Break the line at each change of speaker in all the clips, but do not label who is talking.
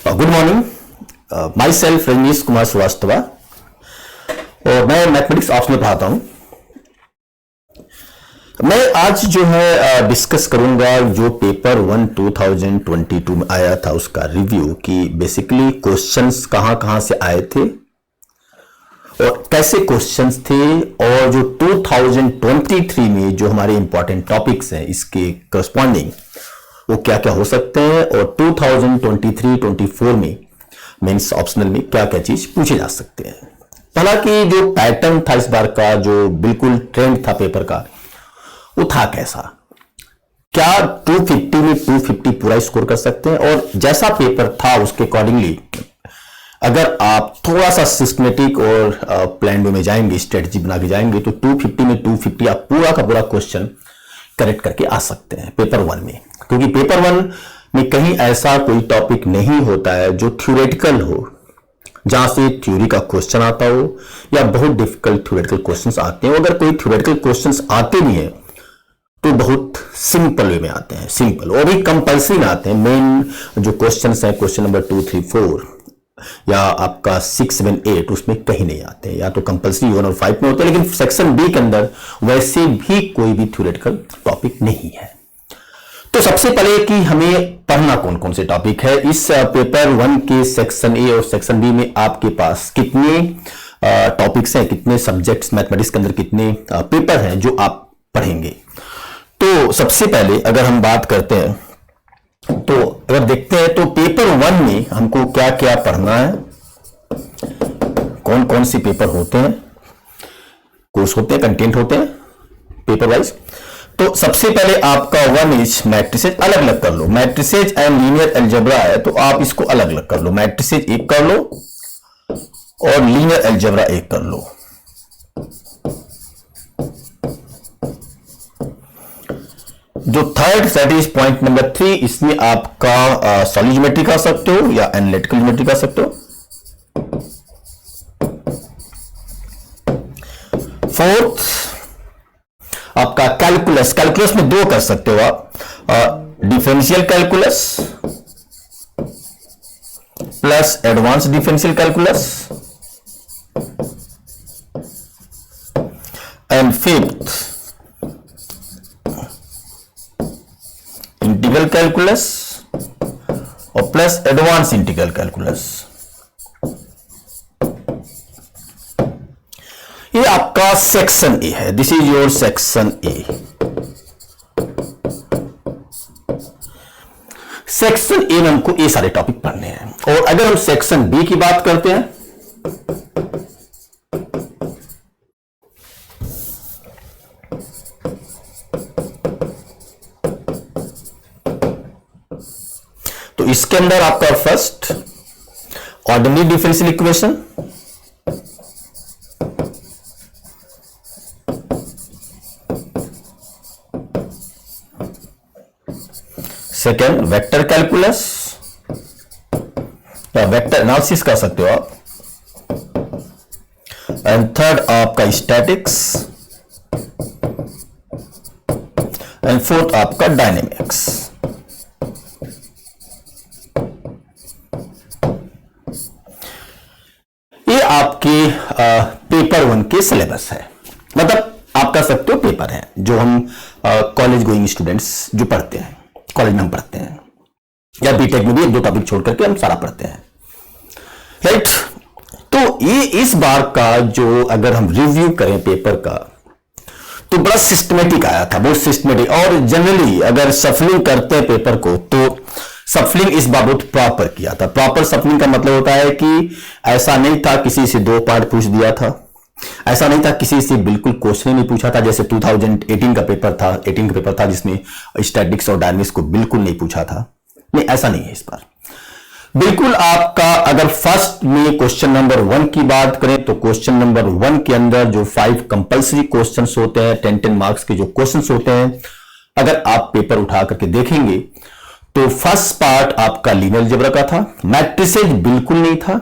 Good morning. Myself Rajnish Kumar Shrivastava और मैं mathematics ops में पढ़ाता हूं। मैं आज जो है डिस्कस करूंगा जो पेपर 1 2022 में आया था उसका रिव्यू कि बेसिकली क्वेश्चंस कहां से आए थे और कैसे क्वेश्चंस थे और जो 2023 में जो हमारे इंपॉर्टेंट टॉपिक्स हैं इसके करस्पॉन्डिंग वो क्या क्या हो सकते हैं और 2023-24 में मेंस ऑप्शनल में क्या क्या चीज पूछे जा सकते हैं। हालांकि जो पैटर्न था इस बार का जो बिल्कुल ट्रेंड था पेपर का वो था कैसा, क्या 250 में 250 पूरा स्कोर कर सकते हैं और जैसा पेपर था उसके अकॉर्डिंगली अगर आप थोड़ा सा सिस्टमेटिक और प्लान वे में जाएंगे, स्ट्रेटजी बना के जाएंगे तो 250 में 250 आप पूरा का पूरा क्वेश्चन करेक्ट करके आ सकते हैं पेपर 1 में। क्योंकि पेपर 1 में कहीं ऐसा कोई टॉपिक नहीं होता है जो थ्योरेटिकल हो, जहां से थ्योरी का क्वेश्चन आता हो या बहुत डिफिकल्ट थ्योरेटिकल क्वेश्चंस आते हैं। अगर कोई थ्योरेटिकल क्वेश्चंस आते भी हैं तो बहुत सिंपल वे में आते हैं, सिंपल और भी कंपल्सरी में आते हैं। मेन जो क्वेश्चंस हैं क्वेश्चन नंबर 2, 3, 4 या आपका 6, 7, 8 उसमें कहीं नहीं आते हैं, या तो कंपल्सरी 1 और 5 में होते हैं। लेकिन सेक्शन बी के अंदर वैसे भी कोई भी थ्योरेटिकल टॉपिक नहीं है। तो सबसे पहले कि हमें पढ़ना कौन कौन से टॉपिक है इस पेपर 1 के सेक्शन ए और सेक्शन बी में आपके पास कितने टॉपिक्स हैं, कितने सब्जेक्ट्स मैथमेटिक्स के अंदर कितने पेपर हैं जो आप पढ़ेंगे। तो सबसे पहले अगर हम बात करते हैं तो अगर देखते हैं तो पेपर 1 में हमको क्या क्या पढ़ना है, कौन कौन से पेपर होते हैं, कोर्स होते हैं, कंटेंट होते हैं पेपर वाइज। तो सबसे पहले आपका 1 इज मैट्रिसेज, अलग अलग कर लो। मैट्रिसेज एंड लीनियर अलजेब्रा है तो आप इसको अलग अलग कर लो। मैट्रिसेज एक कर लो और लीनियर अलजेब्रा एक कर लो। जो third that is point number 3, इसमें आपका सॉलिड ज्योमेट्री कर सकते हो या एनालिटिकल ज्योमेट्री कर सकते हो। फोर्थ आपका कैलकुलस, कैलकुलस में 2 कर सकते हो आप, differential calculus plus advance differential calculus. And fifth integral calculus और प्लस एडवांस इंटीग्रल कैलकुलस। ये आपका सेक्शन ए है, this is your section A. Section A में हमको ये सारे टॉपिक पढ़ने हैं। और अगर हम सेक्शन बी की बात करते हैं तो इसके अंदर आपका first ordinary differential equation, second vector calculus या वेक्टर एनालिसिस कर सकते हो आप, एंड थर्ड आपका स्टैटिक्स, एंड फोर्थ आपका डायनेमिक्स। ये आपके पेपर 1 के सिलेबस है, मतलब आप कह सकते हो पेपर है जो हम कॉलेज गोइंग स्टूडेंट्स जो पढ़ते हैं, कॉलेज में हम पढ़ते हैं या बीटेक में भी 1-2 टॉपिक छोड़ करके हम सारा पढ़ते हैं, राइट। तो ये इस बार का जो अगर हम रिव्यू करें पेपर का तो बड़ा सिस्टमेटिक आया था, बहुत सिस्टमेटिक। और जनरली अगर सफलिंग करते हैं पेपर को तो सफलिंग इस बार बहुत प्रॉपर किया था। प्रॉपर सफलिंग का मतलब होता है कि ऐसा नहीं था किसी से 2 पार्ट पूछ दिया था, ऐसा नहीं था किसी से बिल्कुल क्वेश्चन ही नहीं पूछा था। जैसे 2018 का पेपर था, 18 का पेपर था जिसमें स्टैटिक्स और डायनेमिक्स को बिल्कुल नहीं पूछा था। नहीं, ऐसा नहीं है इस बार। बिल्कुल आपका अगर फर्स्ट में क्वेश्चन नंबर 1 की बात करें तो क्वेश्चन नंबर 1 के अंदर जो 5 कंपल्सरी क्वेश्चंस होते हैं, 10-10 मार्क्स के जो क्वेश्चंस होते हैं, अगर आप पेपर उठा करके देखेंगे तो फर्स्ट पार्ट आपका लीनियर अलजेब्रा का था, मैट्रिसेज बिल्कुल नहीं था।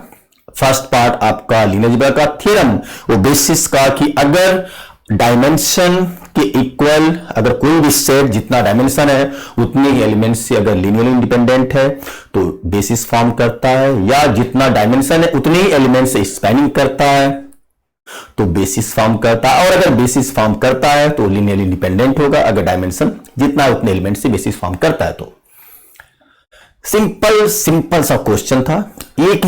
फर्स्ट पार्ट आपका लीनियर अलजेब्रा का थ्योरम, वो बेसिस का कि अगर डायमेंशन के इक्वल अगर कोई भी सेट जितना डायमेंशन है उतने ही एलिमेंट से अगर लीनियरली इंडिपेंडेंट है तो बेसिस फॉर्म करता है, या जितना डायमेंशन है उतने ही एलिमेंट से स्पैनिंग करता है तो बेसिस फॉर्म करता है, और अगर बेसिस फॉर्म करता है तो लीनियरली इंडिपेंडेंट होगा अगर डायमेंशन जितना है उतने एलिमेंट से बेसिस फॉर्म करता है। तो सिंपल सा क्वेश्चन था। एक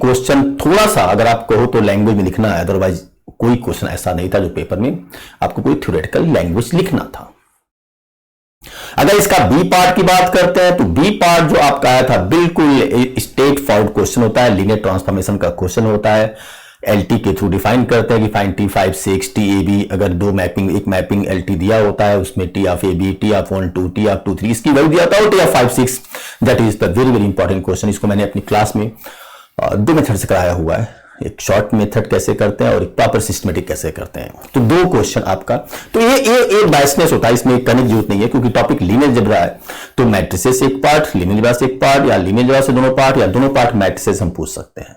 क्वेश्चन थोड़ा सा अगर आप कहो तो लैंग्वेज में लिखना है, अदरवाइज कोई क्वेश्चन ऐसा नहीं था जो पेपर में आपको कोई थ्योरेटिकल लैंग्वेज लिखना था। अगर इसका बी पार्ट की बात करते हैं तो बी पार्ट जो आपका आया था बिल्कुल स्ट्रेट फॉरवर्ड क्वेश्चन होता है, लीनियर ट्रांसफॉर्मेशन का क्वेश्चन होता है। एलटी के थ्रू डिफाइन करते हैं कि फाइंड T5 6 TAB, अगर दो मैपिंग एक मैपिंग एलटी दिया होता है उसमें T of AB, T of 1 2, T of 2 3 इसकी वैल्यू दिया था, और T of 5 6। That is the very very important question. इसको मैंने अपनी क्लास में दो मेथड से कराया हुआ है, एक शॉर्ट मेथड कैसे करते हैं और एक प्रॉपर सिस्टमेटिक कैसे करते हैं। तो दो क्वेश्चन आपका, तो ये बायसनेस होता है, इसमें करने की जरूरत नहीं है क्योंकि टॉपिक लीनियर अलजेब्रा है। तो मैट्रिसेस एक पार्ट, लीनियर अलजेब्रा से एक पार्ट, या लीनियर अलजेब्रा से दोनों पार्ट, या दोनों पार्ट मैट्रिसेस हम पूछ सकते हैं।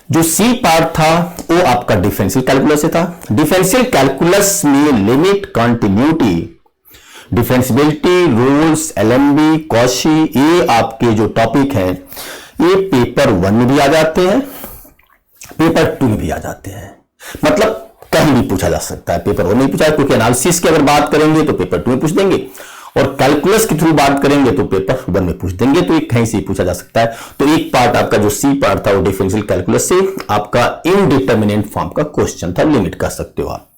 जो सी पार्ट था वो आपका डिफरेंशियल कैलकुलस से था। डिफरेंशियल कैलकुलस में limit, continuity, differentiability, rules, LMB, Cauchy, ये आपके जो टॉपिक हैं ये पेपर 1 में भी आ जाते हैं, पेपर 2 में भी आ जाते हैं। मतलब कहीं भी पूछा जा सकता है। पेपर 1 में पूछा है क्योंकि एनालिसिस की अगर बात करेंगे तो पेपर 2 में पूछ देंगे, और कैलकुलस के थ्रू बात करेंगे तो पेपर 1 में पूछ देंगे। तो एक कहीं से पूछा जा सकता है। तो एक पार्ट आपका जो सी पार्ट था वो डिफरेंशियल कैलकुलस से आपका इनडिटरमिनेट फॉर्म का क्वेश्चन था, लिमिट कर सकते हो आप।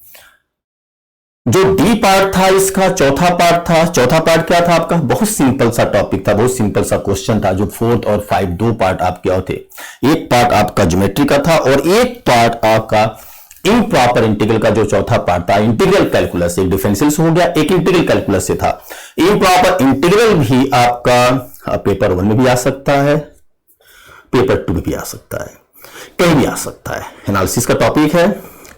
जो डी पार्ट था इसका चौथा पार्ट था। चौथा पार्ट क्या था आपका? बहुत सिंपल सा टॉपिक था, बहुत सिंपल सा क्वेश्चन था। जो 4th और 5 दो पार्ट आपके और थे। एक पार्ट आपका ज्योमेट्री का था और एक पार्ट आपका इम्प्रॉपर इंटीग्रल का। जो चौथा पार्ट था इंटीग्रल कैलकुलस, एक डिफरेंशियल से हो गया, एक इंटीग्रल कैलकुलस से था। इम्प्रॉपर इंटीग्रल भी आपका पेपर 1 में भी आ सकता है, पेपर 2 में भी आ सकता है, कहीं भी आ सकता है। एनालिसिस का टॉपिक है,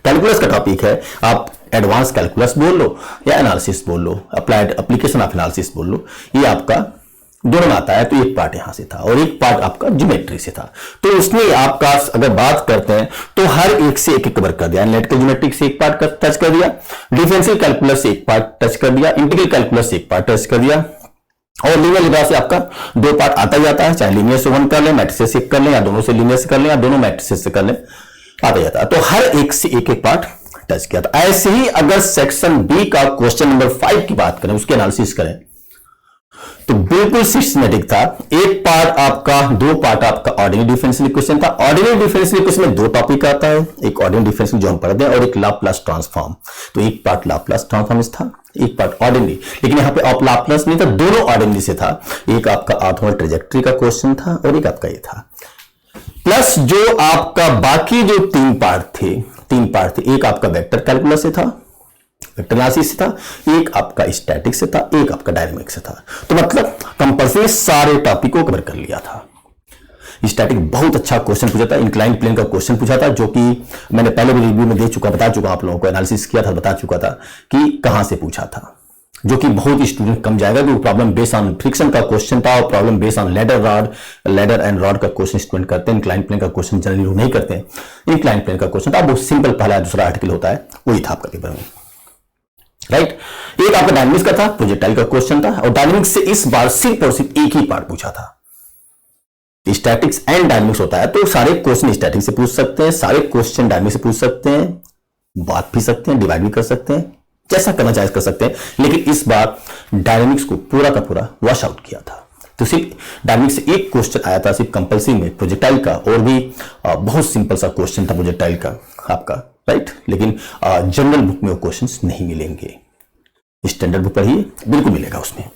कैलकुलस का टॉपिक है, आप एडवांस कैलकुलस बोल लो या एनालिसिस बोल लो, अप्लाइड एप्लीकेशन ऑफ एनालिसिस बोल लो, ये आपका दोनों में आता है। तो एक पार्ट यहां से था और एक पार्ट आपका ज्योमेट्री से था। तो उसने आपका अगर बात करते हैं तो हर एक से एक कवर कर दिया। एनालिटिकल ज्योमेट्रिक से एक पार्ट टच कर दिया, डिफरेंशियल कैलकुलस से एक पार्ट टच कर दिया, इंटीग्रल कैलकुलस से एक पार्ट टच कर दिया, और लीनियर अलजेब्रा से आपका दो पार्ट आता ही आता है। चाहे लीनियर से 1 कर ले, मैट्रिसेस से कर ले, या दोनों से लीनियर से कर ले, या दोनों मैट्रिसेस से कर ले, आता जाता है। तो हर एक से एक एक पार्ट टच किया था। ऐसे ही अगर सेक्शन बी का क्वेश्चन नंबर 5 की बात करें, उसके एनालिसिस करें, तो बिल्कुल सिस्टमैटिक था। एक पार्ट आपका, दो पार्ट आपका ऑर्डिनरी डिफरेंशियल इक्वेशन था। ऑर्डिनरी डिफरेंशियल इक्वेशन में दो टॉपिक आता है, एक ऑर्डिनरी डिफरेंशियल जो हम पढ़ते हैं और एक लाप्लास ट्रांसफॉर्म। तो एक पार्ट लाप्लास ट्रांसफॉर्म था, एक पार्ट ऑर्डिनरी, लेकिन यहां पे ऑफ लाप्लास नहीं था, दोनों ऑर्डिनरी से था। एक आपका ऑर्थोगोनल ट्रेजेक्टरी का क्वेश्चन था और एक आपका ये था। प्लस जो आपका बाकी जो तीन पार्ट थे, एक आपका वेक्टर कैलकुलस से था, वेक्टर एनालिसिस से था, एक आपका स्टैटिक से था, एक आपका डायनेमिक से था। तो मतलब कंपल्सरी सारे टॉपिक को कवर कर लिया था। स्टैटिक बहुत अच्छा क्वेश्चन पूछा था, इंक्लाइंड प्लेन का क्वेश्चन पूछा था, जो कि मैंने पहले भी रिव्यू में बता चुका आप लोगों को, एनालिसिस किया था, बता चुका था कि कहां से पूछा था, जो कि बहुत स्टूडेंट कम जाएगा। क्योंकि प्रॉब्लम बेस्ड ऑन फ्रिक्शन का क्वेश्चन था और problem based on ladder and rod का क्वेश्चन स्टूडेंट करते हैं। इंक्लाइंड प्लेन का क्वेश्चन जनरली लोग नहीं करते हैं। इंक्लाइंड प्लेन का क्वेश्चन था, बहुत सिंपल, पहला दूसरा आर्टिकल होता है, वही था आपका पेपर में, राइट। एक आपका डायनेमिक्स का था, प्रोजेक्टाइल का क्वेश्चन था, और डायनेमिक्स से इस बार सिर्फ और सिर्फ एक ही पार्ट पूछा था। स्टैटिक्स एंड डायनेमिक्स होता है, तो सारे क्वेश्चन स्टैटिक से पूछ सकते हैं, सारे क्वेश्चन डायनेमिक्स से पूछ सकते हैं, बात भी सकते हैं, डिवाइड भी कर सकते हैं, जैसा करना चाहे कर सकते हैं। लेकिन इस बार डायनेमिक्स को पूरा का पूरा वॉश आउट किया था। तो सिर्फ डायनेमिक्स से एक क्वेश्चन आया था, सिर्फ कंपल्सरी में प्रोजेक्टाइल का, और भी बहुत सिंपल सा क्वेश्चन था प्रोजेक्टाइल का आपका, राइट। लेकिन जनरल बुक में वो क्वेश्चंस नहीं मिलेंगे, स्टैंडर्ड बुक पढ़िए, बिल्कुल मिलेगा उसमें।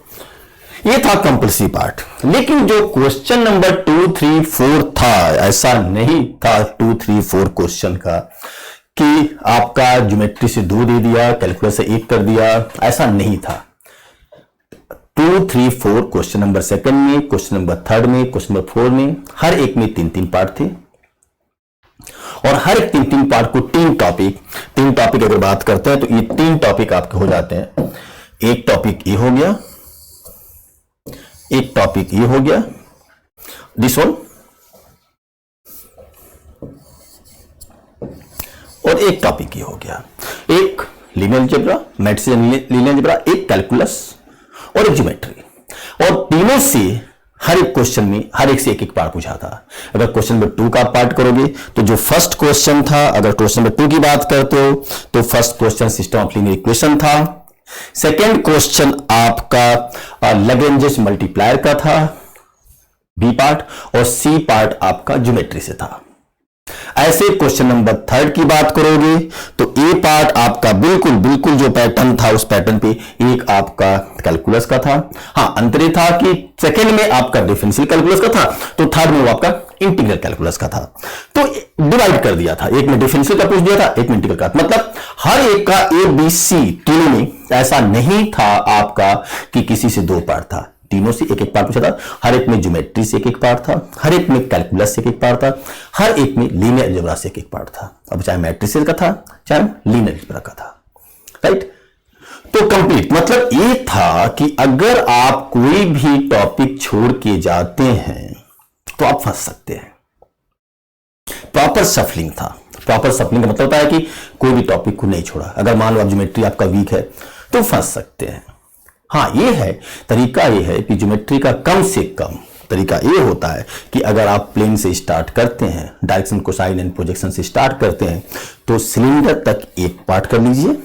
ये था कंपल्सरी पार्ट। लेकिन जो क्वेश्चन नंबर 2, 3, 4 था, ऐसा नहीं था 2, 3, 4 क्वेश्चन का कि आपका ज्योमेट्री से 2 दे दिया, कैलकुलस से 1 कर दिया, ऐसा नहीं था। 2, 3, 4 क्वेश्चन नंबर 2 में, क्वेश्चन नंबर 3 में, क्वेश्चन नंबर 4 में, हर एक में 3-3 पार्ट थे, और हर एक 3-3 पार्ट को 3 टॉपिक अगर बात करते हैं तो ये 3 टॉपिक आपके हो जाते हैं। एक टॉपिक ये हो गया, एक टॉपिक ये हो गया, दिस वन, और एक टॉपिक ये हो गया। एक linear algebra, matrices linear algebra, एक कैलकुलस और एक ज्योमेट्री। और तीनों से हर एक क्वेश्चन में हर एक से एक एक पार्ट पूछा था। अगर क्वेश्चन नंबर 2 का आप पार्ट करोगे तो जो फर्स्ट क्वेश्चन था, अगर क्वेश्चन नंबर 2 की बात करते हो तो first question system of linear equation था। सेकेंड क्वेश्चन आपका लैग्रेंज मल्टीप्लायर का था, बी पार्ट, और सी पार्ट आपका ज्योमेट्री से था। ऐसे क्वेश्चन नंबर 3 की बात करोगे तो ए पार्ट आपका बिल्कुल बिल्कुल जो पैटर्न था उस पैटर्न पे एक आपका कैलकुलस का था। हाँ, अंतर था कि सेकंड में आपका डिफरेंशियल कैलकुलस का था, तो थर्ड में वो आपका इंटीग्रल कैलकुलस का था। तो डिवाइड कर दिया था, एक में डिफरेंशियल का पूछ दिया था, एक में इंटीग्रल का। मतलब हर एक का ए बी सी तीनों में ऐसा नहीं था आपका कि किसी से 2 पार्ट था, तीनों से एक एक पार्ट पूछा था। हर एक में ज्योमेट्री से एक एक पार्ट था, हर एक में कैलकुलस से एक एक पार्ट था, हर एक में लीनियर अलजेब्रा से एक एक पार्ट था। अब चाहे मैट्रिसेस का था चाहे लीनियर अलजेब्रा का था, राइट। तो कंप्लीट मतलब ये था कि अगर आप कोई भी टॉपिक छोड़ के जाते हैं तो आप फंस सकते हैं। प्रॉपर सफलिंग था। प्रॉपर सफलिंग का मतलब होता है कि कोई भी टॉपिक को नहीं छोड़ा। अगर मान लो आप ज्योमेट्री आपका वीक है तो फंस सकते हैं। हाँ, ये है तरीका, ये है कि ज्योमेट्री का कम से कम तरीका ये होता है कि अगर आप प्लेन से स्टार्ट करते हैं, डायरेक्शन, कोसाइन एंड प्रोजेक्शन से स्टार्ट करते हैं, तो सिलेंडर तक एक पार्ट कर लीजिए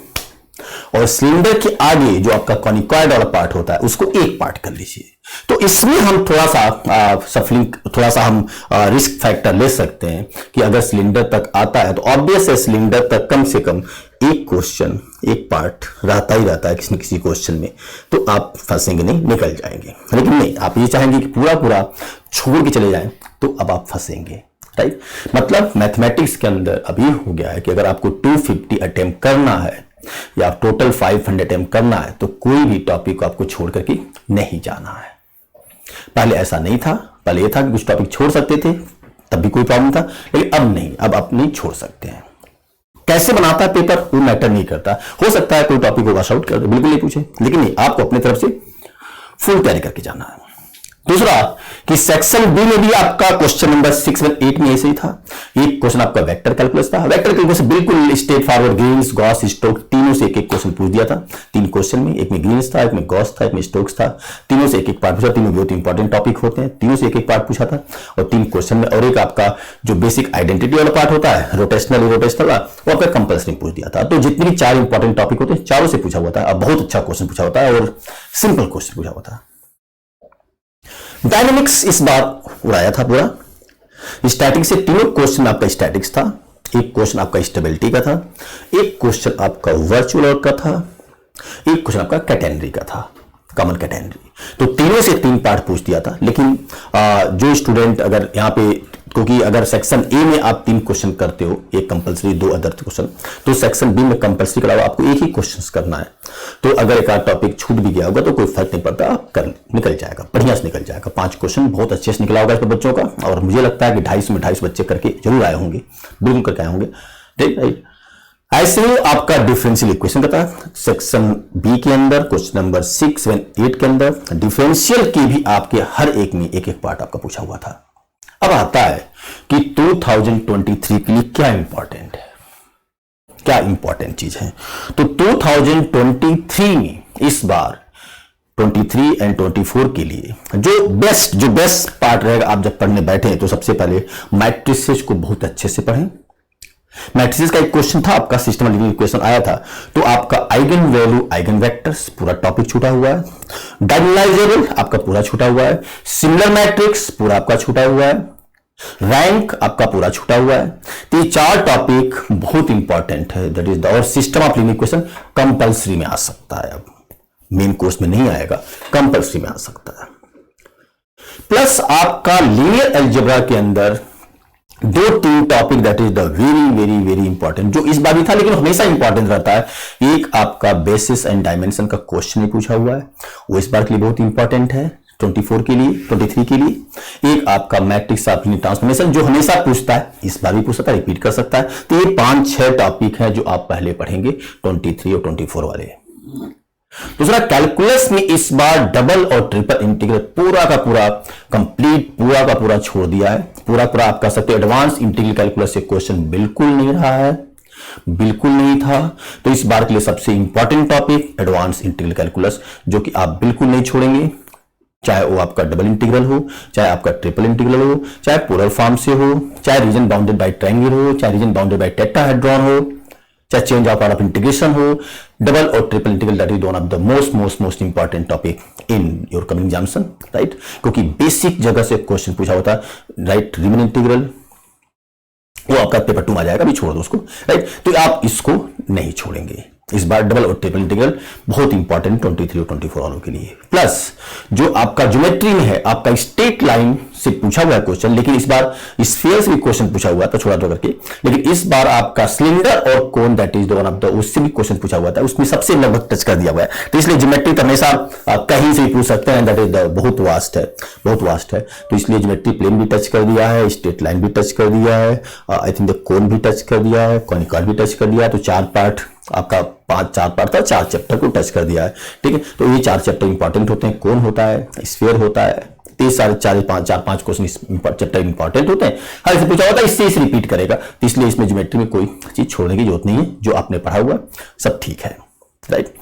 और सिलेंडर के आगे जो आपका कॉनिकॉइड वाला पार्ट होता है उसको एक पार्ट कर लीजिए। तो इसमें हम थोड़ा सा सफलिंग, थोड़ा सा हम रिस्क फैक्टर ले सकते हैं कि अगर सिलेंडर तक आता है तो ऑब्वियस है सिलेंडर तक कम से कम एक क्वेश्चन, एक पार्ट रहता ही रहता है किसी न किसी क्वेश्चन में, तो आप फंसेंगे नहीं, निकल जाएंगे। लेकिन नहीं, आप ये चाहेंगे कि पूरा पूरा छोड़ के चले जाएं तो अब आप फंसेंगे, राइट। मतलब मैथमेटिक्स के अंदर अभी हो गया है कि अगर आपको 250 अटेम्प्ट करना है या टोटल 500 अटेम्प्ट करना है तो कोई भी टॉपिक को आपको छोड़ करके नहीं जाना है। पहले ऐसा नहीं था, पहले यह था कि कुछ टॉपिक छोड़ सकते थे तब भी कोई प्रॉब्लम था, लेकिन अब नहीं, अब आप नहीं छोड़ सकते हैं। कैसे बनाता है पेपर वो मैटर नहीं करता। हो सकता है कोई टॉपिक को वॉश आउट कर दे, बिल्कुल नहीं पूछे, लेकिन नहीं, आपको अपनी तरफ से फुल तैयारी करके जाना है। दूसरा कि सेक्शन बी में भी आपका क्वेश्चन नंबर 6 और 8 में ऐसे ही था। एक क्वेश्चन आपका वेक्टर कैलकुलस था। वेक्टर कैलकुलस बिल्कुल straightforward, Green's, Gauss, Stokes तीनों से एक एक क्वेश्चन पूछ दिया था। 3 क्वेश्चन में, एक में ग्रीन्स था, एक में गॉस था, एक में स्टोक्स था। तीनों से एक एक पार्ट पूछा। तीनों बहुत इंपॉर्टेंट टॉपिक होते हैं, तीनों से एक एक पार्ट पूछा था और 3 क्वेश्चन में। और एक आपका जो बेसिक आइडेंटिटी वाला पार्ट होता है, रोटेशनल इरोटेशनल, वो आपका कंपल्सरी पूछ दिया था। तो जितनी भी 4 इंपॉर्टेंट टॉपिक होते हैं चारों से पूछा हुआ था। अब बहुत अच्छा क्वेश्चन पूछा होता है और सिंपल क्वेश्चन पूछा हुआ था। डायनेमिक्स इस बार उड़ाया था पूरा। स्टैटिक से तीनों क्वेश्चन आपका स्टैटिक्स था, एक क्वेश्चन आपका स्टेबिलिटी का था, एक क्वेश्चन आपका वर्चुअल का था, एक क्वेश्चन आपका कैटेनरी का था, कॉमन कैटेनरी। तो तीनों से 3 पार्ट पूछ दिया था। लेकिन जो स्टूडेंट अगर यहाँ पे, क्योंकि अगर सेक्शन ए में आप 3 क्वेश्चन करते हो, एक कंपलसरी 2 अदर क्वेश्चन, तो सेक्शन बी में कंपलसरी के अलावा आपको एक ही क्वेश्चन करना है। तो अगर एक आध टॉपिक छूट भी गया होगा तो कोई फर्क नहीं पड़ता, आप कर निकल जाएगा, बढ़िया से निकल जाएगा। 5 क्वेश्चन बहुत अच्छे से निकला होगा इसके बच्चों का, और मुझे लगता है कि 250 में 250 बच्चे करके जरूर आए होंगे, बिल्कुल करके आए होंगे, राइट। ऐसे ही आपका डिफरेंशियल इक्वेशन का था सेक्शन बी के अंदर, क्वेश्चन नंबर 6 और 8 के अंदर। डिफरेंशियल की भी आपके हर एक में एक एक पार्ट आपका पूछा हुआ था। अब आता है कि 2023 के लिए क्या इंपॉर्टेंट है, क्या इंपॉर्टेंट चीज है। तो 2023 में इस बार 23 और 24 के लिए जो बेस्ट पार्ट रहेगा, आप जब पढ़ने बैठे तो सबसे पहले मैट्रिसेस को बहुत अच्छे से पढ़ें। मैट्रिसेस का एक क्वेश्चन था आपका, सिस्टम लीनियर इक्वेशन आया था, तो आपका आइगन वैल्यू, आइगन वेक्टर्स पूरा टॉपिक छूटा हुआ है। डायगोनलाइजेबल आपका पूरा छूटा हुआ है। सिमिलर मैट्रिक्स पूरा आपका छूटा हुआ है। रैंक आपका पूरा छूटा हुआ है। तो ये 4 टॉपिक बहुत इंपॉर्टेंट है, दैट इज द, और system of linear equation compulsory में आ सकता है। अब मेन कोर्स में नहीं आएगा, कंपल्सरी में आ सकता है। प्लस आपका लीनियर अलजेब्रा के अंदर 2-3 topic that is the very very very important, जो इस बार भी था लेकिन हमेशा इंपॉर्टेंट रहता है। एक आपका बेसिस एंड डायमेंशन का क्वेश्चन भी पूछा हुआ है, वो इस बार के लिए बहुत इंपॉर्टेंट है 24 के लिए, 23 के लिए। एक आपका मैट्रिक्स ऑफ लीनियर ट्रांसफॉर्मेशन जो हमेशा पूछता है, इस बार भी पूछ सकता है, रिपीट कर सकता है। तो ये 5-6 टॉपिक है जो आप पहले पढ़ेंगे 23 और 24 वाले। दूसरा कैलकुलस में इस बार डबल और ट्रिपल इंटीग्रल पूरा का पूरा कंप्लीट, पूरा का पूरा छोड़ दिया है। पूरा आप कह सकते हो एडवांस इंटीग्रल कैलकुलस से क्वेश्चन बिल्कुल नहीं रहा है। बिल्कुल नहीं था। तो इस बार के लिए सबसे important topic advance integral calculus, जो कि आप बिल्कुल नहीं छोड़ेंगे, चाहे वो आपका डबल इंटीग्रल हो, चाहे आपका ट्रिपल इंटीग्रल हो, चाहे पोलर फॉर्म से हो, चाहे रीजन बाउंडेड बाय ट्रायंगल हो, चाहे रीजन बाउंडेड बाय टेट्राहेड्रॉन हो, चाहे change of order of integration हो, डबल और triple integral, that is one of the most important topic in your coming examination, right. क्योंकि बेसिक जगह से क्वेश्चन पूछा होता है, राइट। रीमन इंटीग्रल वो आपका पेपर 2 में आ जाएगा, अभी छोड़ दो उसको, राइट। तो आप इसको नहीं छोड़ेंगे। इस बार डबल और ट्रिपल इंटीग्रल बहुत इंपॉर्टेंट 23 और 24 वालों के लिए। प्लस जो आपका ज्योमेट्री में है, आपका स्ट्रेट लाइन से पूछा हुआ है क्वेश्चन, लेकिन इस बार स्फीयर से भी क्वेश्चन पूछा हुआ था छोड़ा करके, लेकिन इस बार आपका सिलेंडर और cone, that is the one of the, उससे भी क्वेश्चन पूछा हुआ था, उसमें सबसे लगभग टच कर दिया हुआ है। तो इसलिए ज्योमेट्री तो हमेशा आप कहीं से पूछ सकते हैं, दैट इज द बहुत वास्ट है, बहुत वास्ट है। तो इसलिए ज्योमेट्री प्लेन भी टच कर दिया है, स्ट्रेट लाइन भी टच कर दिया है, आई थिंक द कोन भी टच कर दिया है, कॉनिकल भी टच कर दिया है। तो 4 पार्ट आपका 4 पार्ट था, 4 चैप्टर को टच कर दिया है, ठीक है। तो ये 4 चैप्टर इंपॉर्टेंट होते हैं, कोन होता है, स्फीयर होता है, 4-5 क्वेश्चन चैप्टर इंपॉर्टेंट होते हैं, हर से पूछा होता है, इससे इसे रिपीट करेगा। तो इसलिए इसमें ज्योमेट्री में कोई चीज छोड़ने की जरूरत नहीं है, जो आपने पढ़ा हुआ सब ठीक है, राइट।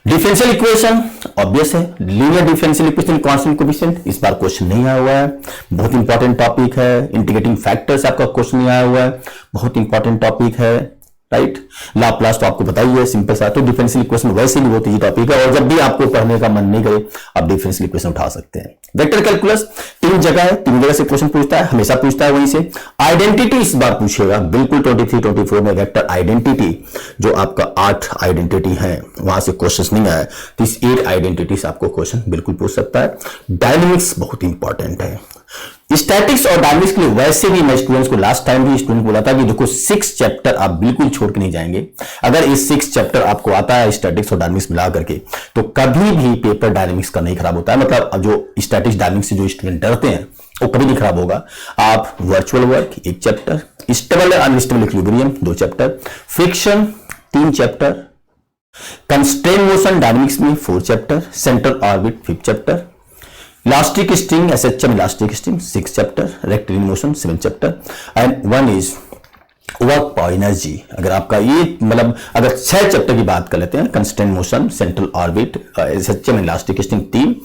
डिफरेंशियल इक्वेशन ऑब्वियस है, linear differential equation constant coefficient, इस बार क्वेश्चन नहीं आया हुआ है, बहुत इंपॉर्टेंट टॉपिक है। इंटीग्रेटिंग फैक्टर्स आपका क्वेश्चन नहीं आया हुआ है, बहुत इंपॉर्टेंट टॉपिक है, राइट। लाप्लास तो आपको पता ही है, सिंपल सा। तो डिफरेंशियल इक्वेशन वैसे भी बहुत इजी टॉपिक है, और जब भी आपको पढ़ने का मन नहीं करे, आप डिफरेंशियल इक्वेशन उठा सकते हैं। वेक्टर कैलकुलस 3 जगह है, 3 जगह से क्वेश्चन पूछता है, हमेशा पूछता है वहीं से। आइडेंटिटी इस बार पूछेगा, बिल्कुल 23-24 में वेक्टर आइडेंटिटी, जो आपका 8 आइडेंटिटी है, वहां से क्वेश्चन नहीं आया, तो इस 8 आइडेंटिटी से आपको क्वेश्चन बिल्कुल पूछ सकता है। डायनेमिक्स बहुत इंपॉर्टेंट है। स्टैटिक्स और डायनेमिक्स के लिए वैसे भी मैं स्टूडेंट्स को लास्ट टाइम भी स्टूडेंट बोला था कि देखो 6 चैप्टर आप बिल्कुल छोड़ के नहीं जाएंगे। अगर ये 6 चैप्टर आपको आता है स्टैटिक्स और डायनेमिक्स मिला करके, तो कभी भी पेपर डायनेमिक्स का नहीं खराब होता है। मतलब जो स्टैटिक्स डायनेमिक्स से जो स्टूडेंट डरते हैं वो कभी नहीं खराब होगा। आप वर्चुअल वर्क 1 चैप्टर, स्टेबल और unstable equilibrium 2 chapter, friction 3 chapter, constraint motion dynamics में 4 chapter, central orbit 5 chapter, elastic string SHM elastic string 6 chapter, rectilinear motion 7 chapter, and 1 is work power energy. अगर आपका ये मतलब अगर 6 चैप्टर की बात कर लेते हैं, constant motion, central orbit, SHM elastic string 3,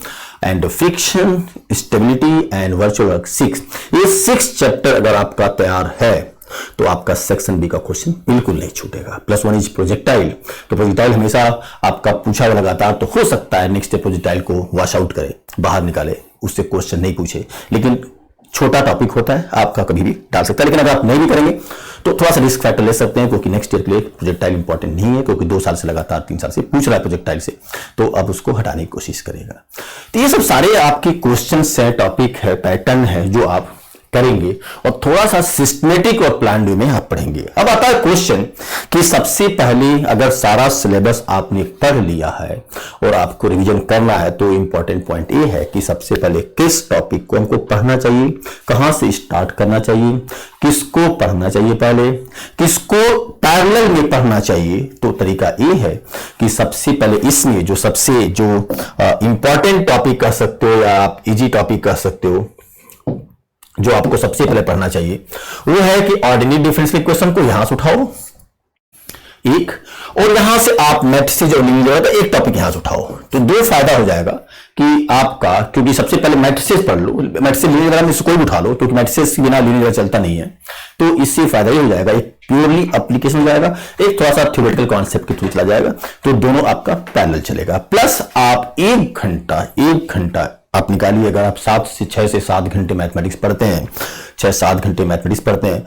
and friction, stability and virtual work 6, ये 6 चैप्टर अगर आपका तैयार है तो आपका सेक्शन बी का क्वेश्चन बिल्कुल नहीं छूटेगा। +1 इज प्रोजेक्टाइल, तो प्रोजेक्टाइल हमेशा आपका पूछा हुआ लगातार, तो हो सकता है नेक्स्ट प्रोजेक्टाइल को वॉश आउट करे, बाहर निकाले, उससे क्वेश्चन नहीं पूछे, लेकिन छोटा टॉपिक होता है, आपका कभी भी डाल सकता है। लेकिन अगर आप नहीं भी करेंगे तो थोड़ा सा रिस्क फैक्टर ले सकते हैं, क्योंकि नेक्स्ट ईयर के लिए प्रोजेक्टाइल इंपॉर्टेंट नहीं है, क्योंकि 2 साल से लगातार 3 साल से पूछ रहा है प्रोजेक्टाइल से, तो अब उसको हटाने की कोशिश करेगा। तो ये सब सारे आपके क्वेश्चन है, टॉपिक है, पैटर्न है, जो आप करेंगे और थोड़ा सा सिस्टमेटिक और प्लान वे में आप पढ़ेंगे। अब आता है क्वेश्चन कि सबसे पहले अगर सारा सिलेबस आपने पढ़ लिया है और आपको रिवीजन करना है, तो इंपॉर्टेंट पॉइंट ये है कि सबसे पहले किस टॉपिक को हमको पढ़ना चाहिए, कहां से स्टार्ट करना चाहिए, किसको पढ़ना चाहिए, पहले किसको पैरेलल में पढ़ना चाहिए। तो तरीका ये है कि सबसे पहले इसमें जो सबसे जो इंपॉर्टेंट टॉपिक कह सकते हो या आप इजी टॉपिक कह सकते हो, जो आपको सबसे पहले पढ़ना चाहिए, वो है कि ऑर्डिनरी डिफरेंशियल इक्वेशन को यहां से उठाओ एक, और यहां से आप मैट्रिसेस और लीनियर अलजेब्रा एक टॉपिक यहां से उठाओ। तो 2 फायदा हो जाएगा कि आपका, क्योंकि सबसे पहले मैट्रिसेस पढ़ लो, मैट्रिसेस लीनियर अलजेब्रा में से कोई भी उठा लो, क्योंकि मैट्रिसेस के बिना लीनियर अलजेब्रा चलता नहीं है। तो इससे फायदा ये हो जाएगा, एक प्योरली एप्लीकेशन हो जाएगा, एक थोड़ा सा थ्योरेटिकल कॉन्सेप्ट के थ्रू चला जाएगा, तो दोनों आपका पैरेलल चलेगा। प्लस आप 1 घंटा आप निकालिए, अगर आप 6 से 7 घंटे मैथमेटिक्स पढ़ते हैं, 6-7 घंटे मैथमेटिक्स पढ़ते हैं,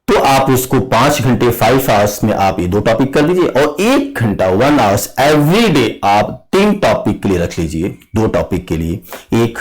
तो आप उसको 5 घंटे 5 आवर्स में आप ये 2 टॉपिक कर लीजिए, और 1 घंटा 1 आवर्स एवरी डे आप 3 टॉपिक के लिए रख लीजिए। 2 टॉपिक के लिए, एक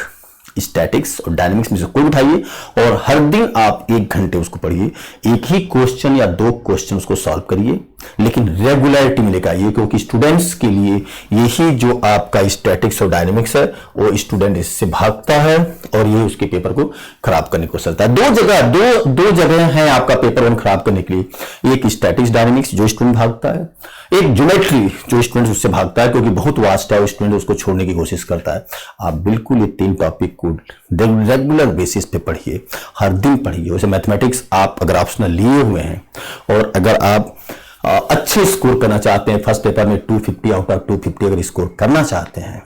स्टैटिक्स और डायनेमिक्स में से कोई उठाइए, और हर दिन आप 1 घंटे उसको पढ़िए, एक ही क्वेश्चन या 2 क्वेश्चन उसको सॉल्व करिए, लेकिन रेगुलरिटी में लेकर आइए, क्योंकि स्टूडेंट्स के लिए यही जो आपका स्टैटिक्स और डायनेमिक्स है, वो स्टूडेंट इससे भागता है और ये उसके पेपर को खराब करने को चलता है। दो जगह हैं आपका पेपर 1 खराब करने के लिए, एक स्टैटिक्स डायनेमिक्स जो स्टूडेंट भागता है, एक ज्योमेट्री जो स्टूडेंट उससे भागता है क्योंकि बहुत वास्ट है, स्टूडेंट उसको छोड़ने की कोशिश करता है। आप बिल्कुल ये 3 टॉपिक को रेगुलर बेसिस पे पढ़िए, हर दिन पढ़िए। वैसे मैथमेटिक्स आप अगर ऑप्शनल लिए हुए हैं और अगर आप अच्छे स्कोर करना चाहते हैं, फर्स्ट पेपर में 250 आउट ऑफ 250 अगर स्कोर करना चाहते हैं,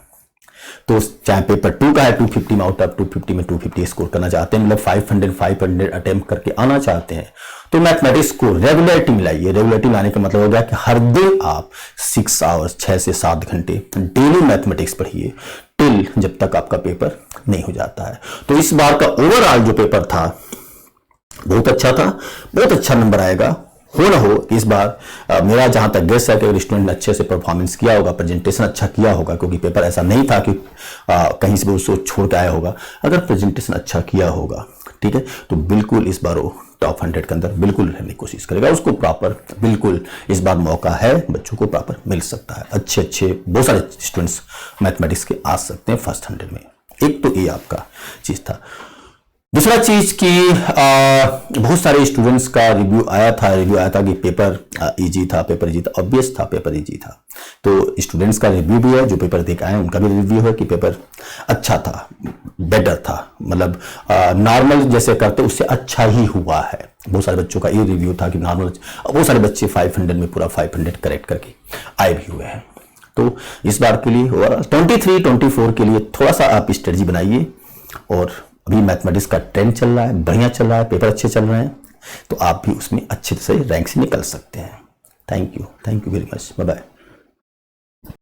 तो चाहे पेपर 2 का है 250 में आउट ऑफ 250 में 250 स्कोर करना चाहते हैं, मतलब 500 अटेम्प्ट करके आना चाहते हैं, तो मैथमेटिक्स को रेगुलरिटी में लाइए। रेगुलरिटी लाने का मतलब हो गया कि हर दिन आप 6 आवर्स 6 से 7 घंटे डेली मैथमेटिक्स पढ़िए टिल जब तक आपका पेपर नहीं हो जाता है। तो इस बार का ओवरऑल जो पेपर था बहुत अच्छा था, बहुत अच्छा नंबर आएगा। हो ना हो इस बार मेरा जहां तक गेस है कि अगर स्टूडेंट ने अच्छे से परफॉर्मेंस किया होगा, प्रेजेंटेशन अच्छा किया होगा, क्योंकि पेपर ऐसा नहीं था कि कहीं से भी उसको छोड़ के आया होगा। अगर प्रेजेंटेशन अच्छा किया होगा, ठीक है, तो बिल्कुल इस बार वो टॉप 100 के अंदर बिल्कुल रहने की कोशिश करेगा। उसको प्रॉपर बिल्कुल इस बार मौका है, बच्चों को प्रॉपर मिल सकता है। अच्छे बहुत सारे स्टूडेंट्स मैथमेटिक्स के आ सकते हैं फर्स्ट 100 में। एक तो ये आपका चीज था। दूसरा चीज कि बहुत सारे स्टूडेंट्स का रिव्यू आया था कि पेपर इजी था, ऑब्वियस था पेपर इजी था। तो स्टूडेंट्स का रिव्यू भी है, जो पेपर देख आए उनका भी रिव्यू है कि पेपर अच्छा था, बेटर था, मतलब नॉर्मल जैसे करते उससे अच्छा ही हुआ है। बहुत सारे बच्चों का ये रिव्यू था कि नॉर्मल, बहुत सारे बच्चे 500 में पूरा 500 करेक्ट करके आए भी हुए हैं। तो इस बार के लिए 23-24 के लिए थोड़ा सा आप स्ट्रेटजी बनाइए। और अभी मैथमेटिक्स का ट्रेंड चल रहा है, बढ़िया चल रहा है, पेपर अच्छे चल रहे हैं, तो आप भी उसमें अच्छे से रैंक से निकल सकते हैं। Thank you very much, bye bye.